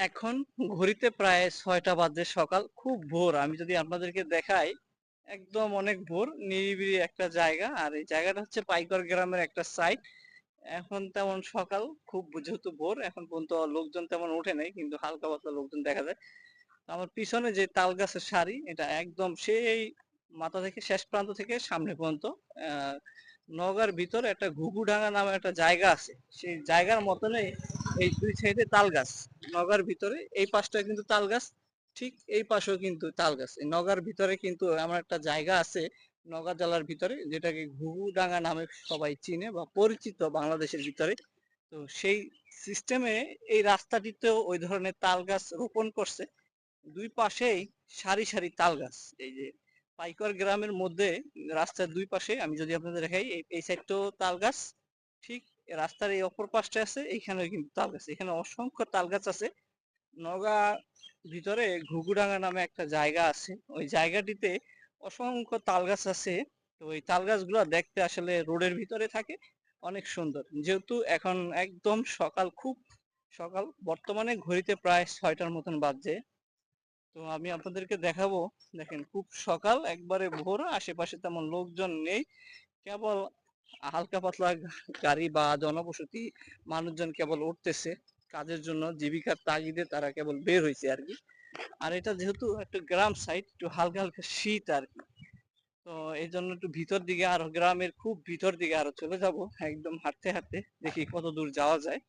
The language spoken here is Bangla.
এখন ঘড়িতে প্রায় ৬টা বাজে সকাল। খুব ভোর। আমি যদি আপনাদেরকে দেখাই, একদম অনেক ভোর। নিরিবিলি একটা জায়গা। আর এই জায়গাটা হচ্ছে পাইকর গ্রামের একটা সাইট। এখন তেমন সকাল, খুব যেহেতু ভোর, এখন পর্যন্ত লোকজন তেমন ওঠে নাই, কিন্তু হালকা পাতলা লোকজন দেখা যায়। তো আমার পিছনে যে তাল গাছের সারি, এটা একদম সেই মাথা থেকে শেষ প্রান্ত থেকে সামনে পর্যন্ত। আহ নওগাঁর ভিতরে একটা ঘুঘুডাঙ্গা নামে একটা জায়গা আছে। সেই জায়গার মতনই এই দুই সাইডে তাল গাছ। নওগাঁর ভিতরে এই পাশটা কিন্তু তাল গাছ, ঠিক এই পাশেও কিন্তু তাল গাছ। এই নওগাঁর ভিতরে কিন্তু এমন একটা জায়গা আছে, নওগাঁ জেলার ভিতরে, যেটাকে ঘুঘুডাঙ্গা নামে সবাই চিনে বা পরিচিত বাংলাদেশের ভিতরে। তো সেই সিস্টেমে এই রাস্তাটিতেও ওই ধরনের তাল গাছ রোপণ করছে। দুই পাশেই সারি সারি তাল গাছ। এই যে পাইকর গ্রামের মধ্যে রাস্তার দুই পাশে, আমি যদি আপনাদের দেখাই, এই সাইডটাও তাল গাছ, ঠিক রাস্তার এই অপর পাশটা আছে, এইখানেও কিন্তু তাল গাছ। এখানে অসংখ্য তাল গাছ আছে। নওগাঁ ভিতরে ঘুঘুডাঙ্গা নামে একটা জায়গা আছে, ওই জায়গাটিতে অসংখ্য তাল গাছ আছে। তো ওই তাল গাছগুলো দেখতে আসলে রোডের ভিতরে থাকে, অনেক সুন্দর। যেহেতু এখন একদম সকাল, খুব সকাল, বর্তমানে ঘড়িতে প্রায় 6টার মতন বাজছে। তো আমি আপনাদেরকে দেখাবো। দেখেন, খুব সকাল, একবারে ভোর, আশেপাশে তেমন লোকজন নেই। কেবল হালকা পাতলা গাড়ি বা জনবসতি, মানুষজন কেবল উঠতেছে কাজের জন্য, জীবিকার তাগিদে তারা কেবল বের হয়েছে আর কি। আর এটা যেহেতু একটু গ্রাম সাইড, একটু হালকা হালকা শীত আর কি। তো এই জন্য একটু ভিতর দিকে, আরো গ্রামের খুব ভিতর দিকে আরো চলে যাব, একদম হাঁটতে হাঁটতে দেখি কত দূর যাওয়া যায়।